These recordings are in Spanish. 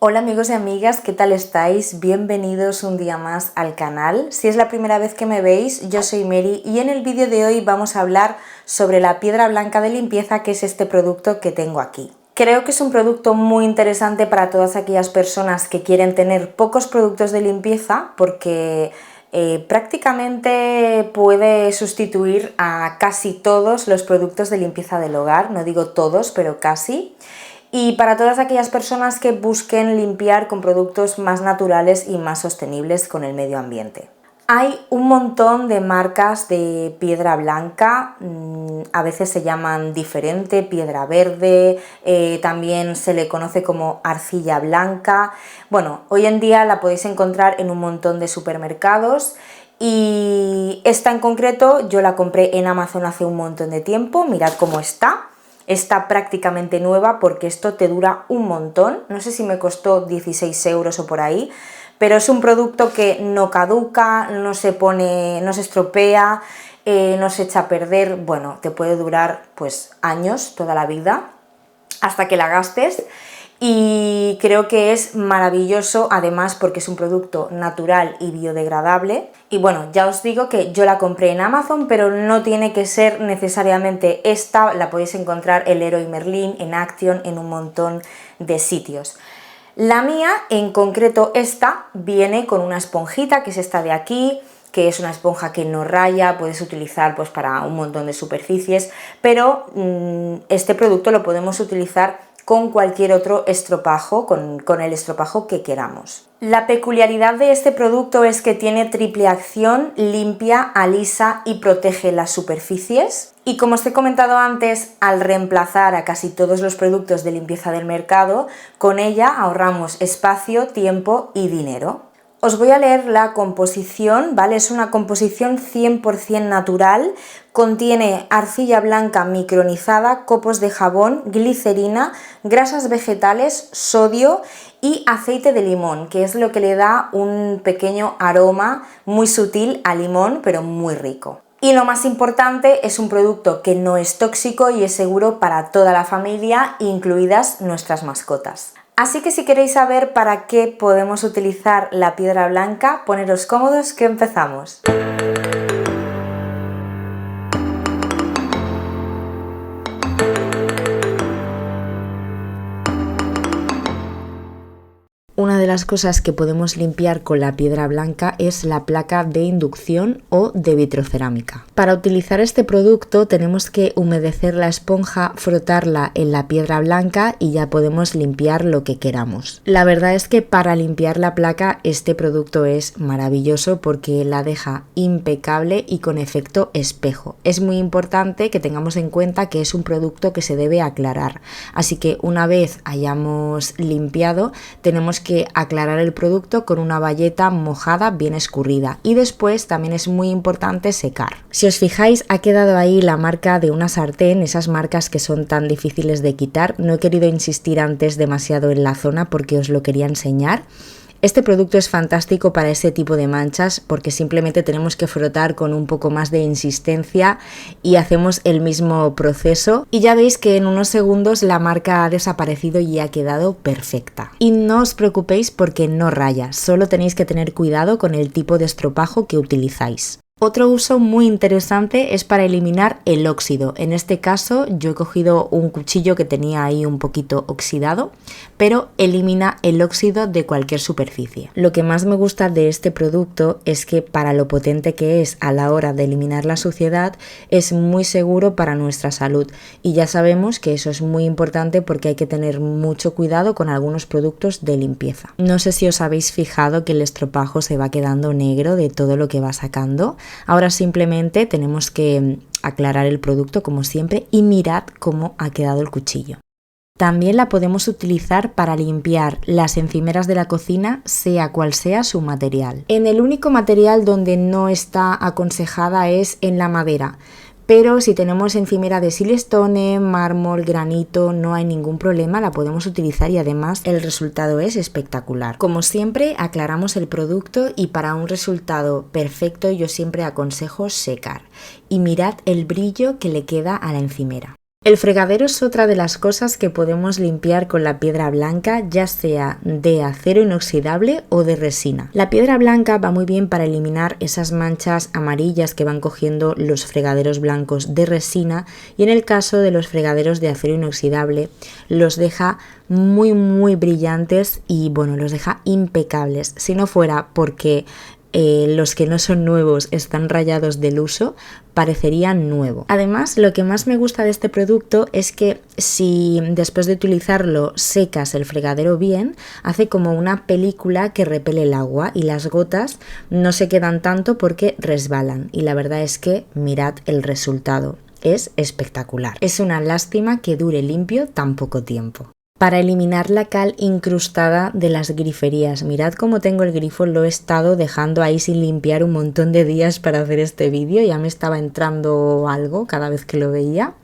Hola amigos y amigas, ¿qué tal estáis? Bienvenidos un día más al canal. Si es la primera vez que me veis, yo soy Mary y en el vídeo de hoy vamos a hablar sobre la piedra blanca de limpieza, que es este producto que tengo aquí. Creo que es un producto muy interesante para todas aquellas personas que quieren tener pocos productos de limpieza porque prácticamente puede sustituir a casi todos los productos de limpieza del hogar, no digo todos, pero casi. Y para todas aquellas personas que busquen limpiar con productos más naturales y más sostenibles con el medio ambiente. Hay un montón de marcas de piedra blanca, a veces se llaman diferente, piedra verde, también se le conoce como arcilla blanca. Bueno, hoy en día la podéis encontrar en un montón de supermercados. Y esta en concreto yo la compré en Amazon hace un montón de tiempo, mirad cómo está. Está prácticamente nueva porque esto te dura un montón, no sé si me costó 16 euros o por ahí, pero es un producto que no caduca, no se estropea, no se echa a perder, bueno, te puede durar pues años, toda la vida, hasta que la gastes. Y creo que es maravilloso, además porque es un producto natural y biodegradable. Y bueno, ya os digo que yo la compré en Amazon, pero no tiene que ser necesariamente esta, la podéis encontrar en Leroy Merlin, en Action, en un montón de sitios. La mía, en concreto esta, viene con una esponjita, que es esta de aquí, que es una esponja que no raya, puedes utilizar pues para un montón de superficies, pero este producto lo podemos utilizar con cualquier otro estropajo, con el estropajo que queramos. La peculiaridad de este producto es que tiene triple acción, limpia, alisa y protege las superficies. Y como os he comentado antes, al reemplazar a casi todos los productos de limpieza del mercado, con ella ahorramos espacio, tiempo y dinero. Os voy a leer la composición, ¿vale? Es una composición 100% natural, contiene arcilla blanca micronizada, copos de jabón, glicerina, grasas vegetales, sodio y aceite de limón, que es lo que le da un pequeño aroma muy sutil a limón, pero muy rico. Y lo más importante, es un producto que no es tóxico y es seguro para toda la familia, incluidas nuestras mascotas. Así que si queréis saber para qué podemos utilizar la piedra blanca, poneros cómodos que empezamos. Una de las cosas que podemos limpiar con la piedra blanca es la placa de inducción o de vitrocerámica. Para utilizar este producto tenemos que humedecer la esponja, frotarla en la piedra blanca y ya podemos limpiar lo que queramos. La verdad es que para limpiar la placa este producto es maravilloso porque la deja impecable y con efecto espejo. Es muy importante que tengamos en cuenta que es un producto que se debe aclarar, así que una vez hayamos limpiado tenemos que aclarar el producto con una bayeta mojada bien escurrida y después también es muy importante secar. Si os fijáis, ha quedado ahí la marca de una sartén, esas marcas que son tan difíciles de quitar. No he querido insistir antes demasiado en la zona porque os lo quería enseñar. Este producto es fantástico para ese tipo de manchas porque simplemente tenemos que frotar con un poco más de insistencia y hacemos el mismo proceso y ya veis que en unos segundos la marca ha desaparecido y ha quedado perfecta. Y no os preocupéis porque no raya, solo tenéis que tener cuidado con el tipo de estropajo que utilizáis. Otro uso muy interesante es para eliminar el óxido. En este caso yo he cogido un cuchillo que tenía ahí un poquito oxidado, pero elimina el óxido de cualquier superficie. Lo que más me gusta de este producto es que para lo potente que es a la hora de eliminar la suciedad, es muy seguro para nuestra salud. Y ya sabemos que eso es muy importante porque hay que tener mucho cuidado con algunos productos de limpieza. No sé si os habéis fijado que el estropajo se va quedando negro de todo lo que va sacando. Ahora simplemente tenemos que aclarar el producto como siempre y mirad cómo ha quedado el cuchillo. También la podemos utilizar para limpiar las encimeras de la cocina, sea cual sea su material. En el único material donde no está aconsejada es en la madera. Pero si tenemos encimera de silestone, mármol, granito, no hay ningún problema, la podemos utilizar y además el resultado es espectacular. Como siempre, aclaramos el producto y para un resultado perfecto yo siempre aconsejo secar. Y mirad el brillo que le queda a la encimera. El fregadero es otra de las cosas que podemos limpiar con la piedra blanca, ya sea de acero inoxidable o de resina. La piedra blanca va muy bien para eliminar esas manchas amarillas que van cogiendo los fregaderos blancos de resina, y en el caso de los fregaderos de acero inoxidable los deja muy brillantes y bueno, los deja impecables. Si no fuera porque los que no son nuevos están rayados del uso, parecerían nuevo. Además, lo que más me gusta de este producto es que si después de utilizarlo secas el fregadero bien, hace como una película que repele el agua y las gotas no se quedan tanto porque resbalan, y la verdad es que mirad el resultado, es espectacular. Es una lástima que dure limpio tan poco tiempo. Para eliminar la cal incrustada de las griferías. Mirad cómo tengo el grifo, lo he estado dejando ahí sin limpiar un montón de días para hacer este vídeo, ya me estaba entrando algo cada vez que lo veía.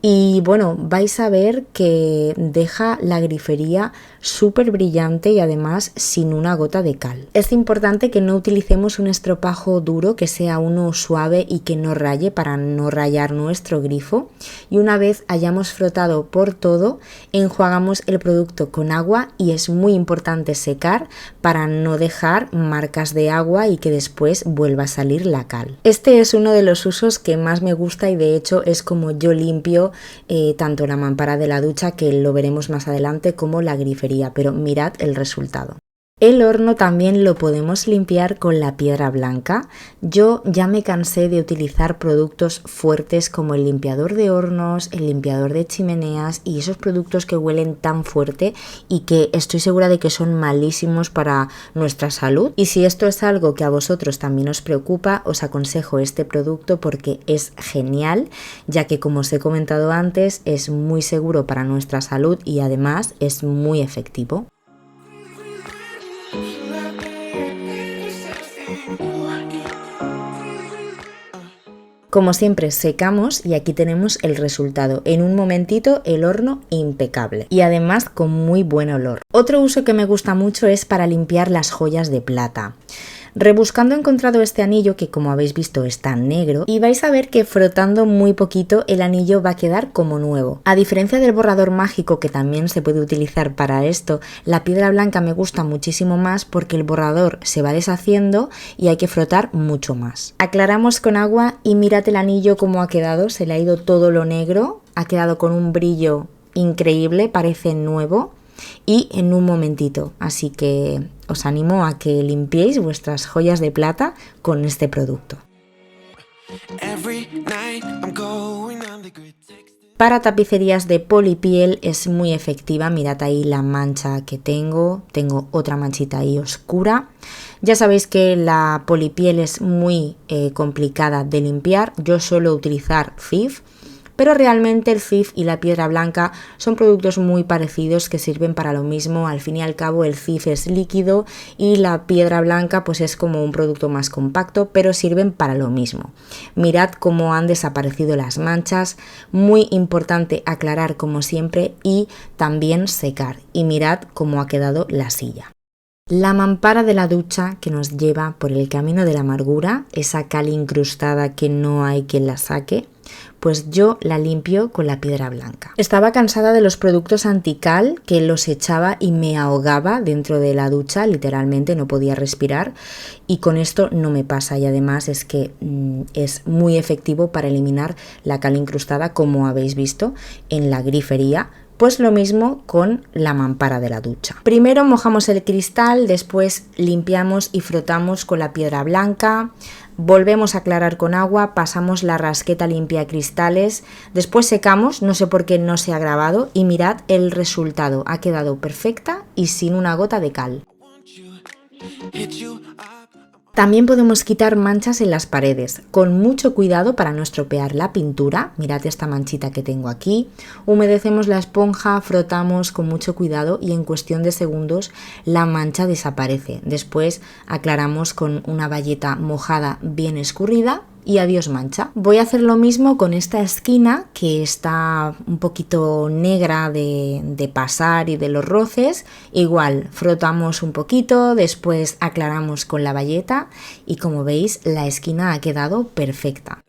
Y bueno, vais a ver que deja la grifería súper brillante y además sin una gota de cal. Es importante que no utilicemos un estropajo duro, que sea uno suave y que no raye, para no rayar nuestro grifo. Y una vez hayamos frotado por todo, enjuagamos el producto con agua, y es muy importante secar para no dejar marcas de agua y que después vuelva a salir la cal. Este es uno de los usos que más me gusta, y de hecho es como yo limpio tanto la mampara de la ducha, que lo veremos más adelante, como la grifería, pero mirad el resultado. El horno también lo podemos limpiar con la piedra blanca. Yo ya me cansé de utilizar productos fuertes como el limpiador de hornos, el limpiador de chimeneas y esos productos que huelen tan fuerte y que estoy segura de que son malísimos para nuestra salud. Y si esto es algo que a vosotros también os preocupa, os aconsejo este producto porque es genial, ya que, como os he comentado antes, es muy seguro para nuestra salud y además es muy efectivo. Como siempre, secamos y aquí tenemos el resultado. En un momentito el horno impecable y además con muy buen olor. Otro uso que me gusta mucho es para limpiar las joyas de plata. Rebuscando he encontrado este anillo que, como habéis visto, está negro, y vais a ver que frotando muy poquito el anillo va a quedar como nuevo. A diferencia del borrador mágico, que también se puede utilizar para esto, la piedra blanca me gusta muchísimo más porque el borrador se va deshaciendo y hay que frotar mucho más. Aclaramos con agua y mirad el anillo cómo ha quedado, se le ha ido todo lo negro, ha quedado con un brillo increíble, parece nuevo. Y en un momentito, así que os animo a que limpiéis vuestras joyas de plata con este producto. Para tapicerías de polipiel es muy efectiva, mirad ahí la mancha que tengo otra manchita ahí oscura. Ya sabéis que la polipiel es muy complicada de limpiar, yo suelo utilizar Cif, pero realmente el Cif y la piedra blanca son productos muy parecidos que sirven para lo mismo. Al fin y al cabo el Cif es líquido y la piedra blanca pues es como un producto más compacto, pero sirven para lo mismo. Mirad cómo han desaparecido las manchas, muy importante aclarar como siempre y también secar. Y mirad cómo ha quedado la silla. La mampara de la ducha que nos lleva por el camino de la amargura, esa cal incrustada que no hay quien la saque, pues yo la limpio con la piedra blanca. Estaba cansada de los productos antical, que los echaba y me ahogaba dentro de la ducha, literalmente no podía respirar, y con esto no me pasa, y además es que es muy efectivo para eliminar la cal incrustada, como habéis visto en la grifería. Pues lo mismo con la mampara de la ducha. Primero mojamos el cristal, después limpiamos y frotamos con la piedra blanca, volvemos a aclarar con agua, pasamos la rasqueta limpia cristales, después secamos, no sé por qué no se ha grabado, y mirad el resultado, ha quedado perfecta y sin una gota de cal. También podemos quitar manchas en las paredes, con mucho cuidado para no estropear la pintura. Mirad esta manchita que tengo aquí. Humedecemos la esponja, frotamos con mucho cuidado y en cuestión de segundos la mancha desaparece. Después aclaramos con una bayeta mojada bien escurrida y adiós mancha. Voy a hacer lo mismo con esta esquina que está un poquito negra de pasar y de los roces. Igual frotamos un poquito, después aclaramos con la bayeta y como veis la esquina ha quedado perfecta.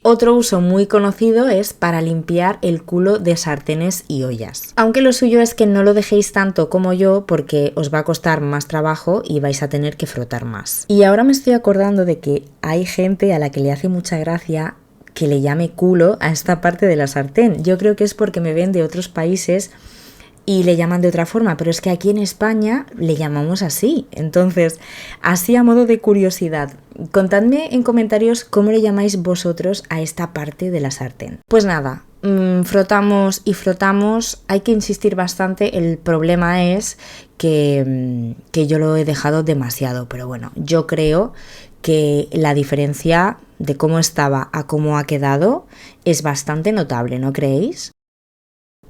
Otro uso muy conocido es para limpiar el culo de sartenes y ollas. Aunque lo suyo es que no lo dejéis tanto como yo porque os va a costar más trabajo y vais a tener que frotar más. Y ahora me estoy acordando de que hay gente a la que le hace mucha gracia que le llame culo a esta parte de la sartén. Yo creo que es porque me ven de otros países y le llaman de otra forma, pero es que aquí en España le llamamos así. Entonces, así a modo de curiosidad, contadme en comentarios cómo le llamáis vosotros a esta parte de la sartén. Pues nada, frotamos y frotamos, hay que insistir bastante, el problema es que yo lo he dejado demasiado, pero bueno, yo creo que la diferencia de cómo estaba a cómo ha quedado es bastante notable, ¿no creéis?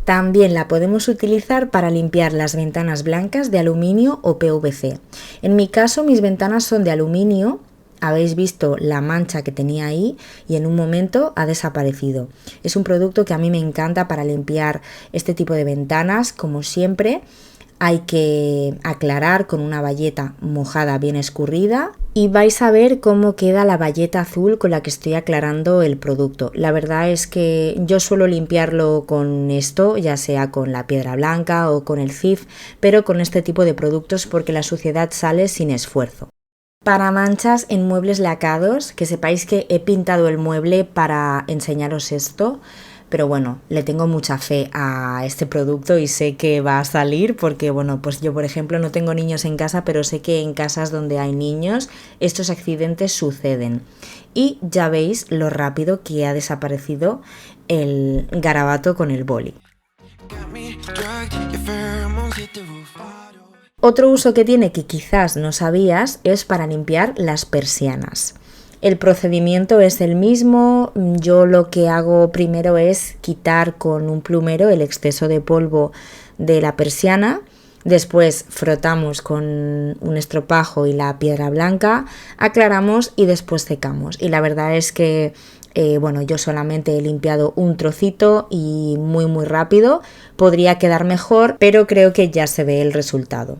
También la podemos utilizar para limpiar las ventanas blancas de aluminio o PVC. En mi caso, mis ventanas son de aluminio. Habéis visto la mancha que tenía ahí y en un momento ha desaparecido. Es un producto que a mí me encanta para limpiar este tipo de ventanas. Como siempre, hay que aclarar con una bayeta mojada bien escurrida y vais a ver cómo queda la bayeta azul con la que estoy aclarando el producto. La verdad es que yo suelo limpiarlo con esto, ya sea con la piedra blanca o con el Cif, pero con este tipo de productos porque la suciedad sale sin esfuerzo. Para manchas en muebles lacados, que sepáis que he pintado el mueble para enseñaros esto, pero bueno, le tengo mucha fe a este producto y sé que va a salir porque, bueno, pues yo por ejemplo no tengo niños en casa, pero sé que en casas donde hay niños estos accidentes suceden. Y ya veis lo rápido que ha desaparecido el garabato con el boli. Otro uso que tiene que quizás no sabías es para limpiar las persianas. El procedimiento es el mismo, yo lo que hago primero es quitar con un plumero el exceso de polvo de la persiana, después frotamos con un estropajo y la piedra blanca, aclaramos y después secamos. Y la verdad es que bueno, yo solamente he limpiado un trocito y muy rápido, podría quedar mejor, pero creo que ya se ve el resultado.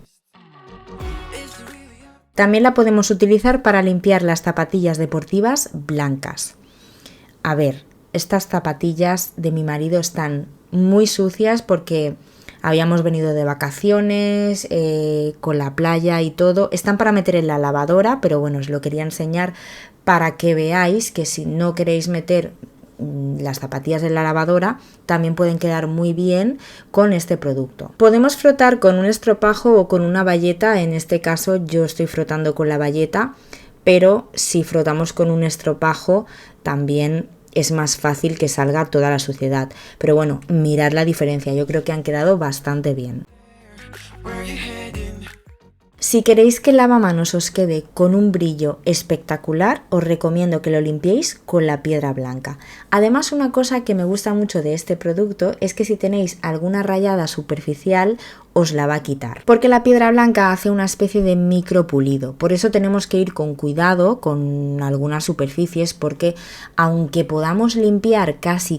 También la podemos utilizar para limpiar las zapatillas deportivas blancas. A ver, estas zapatillas de mi marido están muy sucias porque habíamos venido de vacaciones, con la playa y todo. Están para meter en la lavadora, pero bueno, os lo quería enseñar para que veáis que si no queréis meter las zapatillas en la lavadora también pueden quedar muy bien con este producto. Podemos frotar con un estropajo o con una bayeta, en este caso yo estoy frotando con la bayeta, pero si frotamos con un estropajo también es más fácil que salga toda la suciedad. Pero bueno, mirad la diferencia, yo creo que han quedado bastante bien. Si queréis que el lavamanos os quede con un brillo espectacular, os recomiendo que lo limpiéis con la piedra blanca. Además, una cosa que me gusta mucho de este producto es que si tenéis alguna rayada superficial, os la va a quitar. Porque la piedra blanca hace una especie de micropulido. Por eso tenemos que ir con cuidado con algunas superficies, porque aunque podamos limpiar casi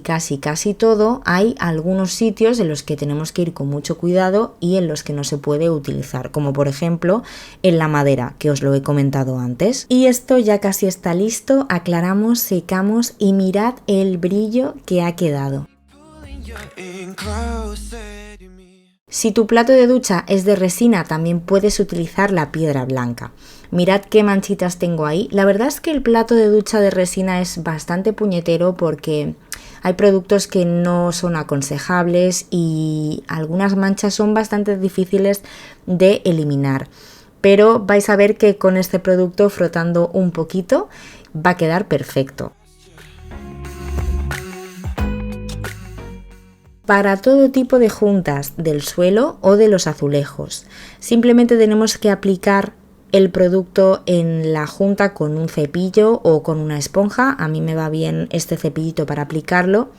todo, hay algunos sitios en los que tenemos que ir con mucho cuidado y en los que no se puede utilizar, como por ejemplo en la madera, que os lo he comentado antes. Y esto ya casi está listo, aclaramos, secamos y mirad el brillo que ha quedado. Si tu plato de ducha es de resina, también puedes utilizar la piedra blanca. Mirad qué manchitas tengo ahí. La verdad es que el plato de ducha de resina es bastante puñetero porque hay productos que no son aconsejables y algunas manchas son bastante difíciles de eliminar. Pero vais a ver que con este producto, frotando un poquito, va a quedar perfecto. Para todo tipo de juntas del suelo o de los azulejos. Simplemente tenemos que aplicar el producto en la junta con un cepillo o con una esponja. A mí me va bien este cepillito para aplicarlo.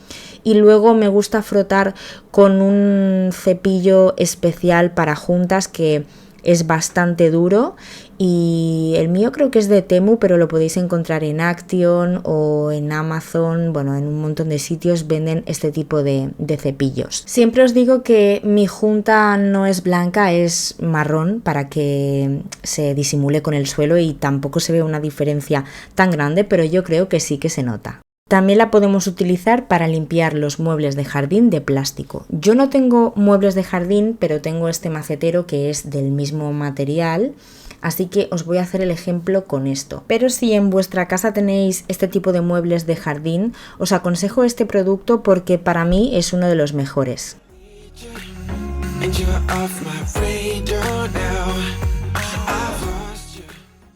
Y luego me gusta frotar con un cepillo especial para juntas que es bastante duro y el mío creo que es de Temu, pero lo podéis encontrar en Action o en Amazon, bueno, en un montón de sitios venden este tipo de cepillos. Siempre os digo que mi junta no es blanca, es marrón para que se disimule con el suelo y tampoco se ve una diferencia tan grande, pero yo creo que sí que se nota. También la podemos utilizar para limpiar los muebles de jardín de plástico. Yo no tengo muebles de jardín, pero tengo este macetero que es del mismo material, así que os voy a hacer el ejemplo con esto. Pero si en vuestra casa tenéis este tipo de muebles de jardín, os aconsejo este producto porque para mí es uno de los mejores.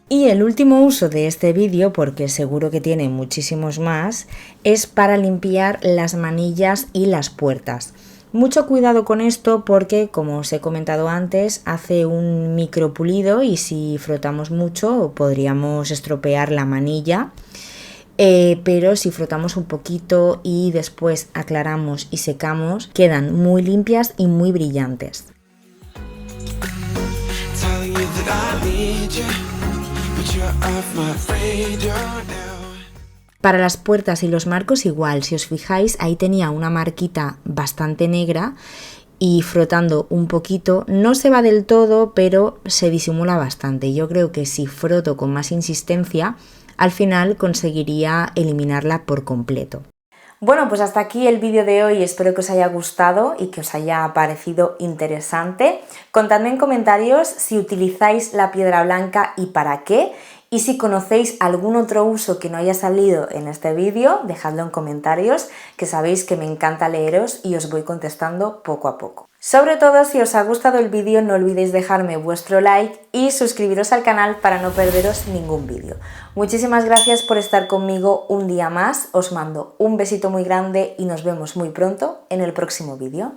Y el último uso de este vídeo, porque seguro que tiene muchísimos más, es para limpiar las manillas y las puertas. Mucho cuidado con esto porque, como os he comentado antes, hace un micropulido y si frotamos mucho podríamos estropear la manilla. Pero si frotamos un poquito y después aclaramos y secamos, quedan muy limpias y muy brillantes. Para las puertas y los marcos igual, si os fijáis ahí tenía una marquita bastante negra y frotando un poquito no se va del todo, pero se disimula bastante. Yo creo que si froto con más insistencia al final conseguiría eliminarla por completo. Bueno, pues hasta aquí el vídeo de hoy, espero que os haya gustado y que os haya parecido interesante. Contadme en comentarios si utilizáis la piedra blanca y para qué, y si conocéis algún otro uso que no haya salido en este vídeo, dejadlo en comentarios, que sabéis que me encanta leeros y os voy contestando poco a poco. Sobre todo, si os ha gustado el vídeo, no olvidéis dejarme vuestro like y suscribiros al canal para no perderos ningún vídeo. Muchísimas gracias por estar conmigo un día más, os mando un besito muy grande y nos vemos muy pronto en el próximo vídeo.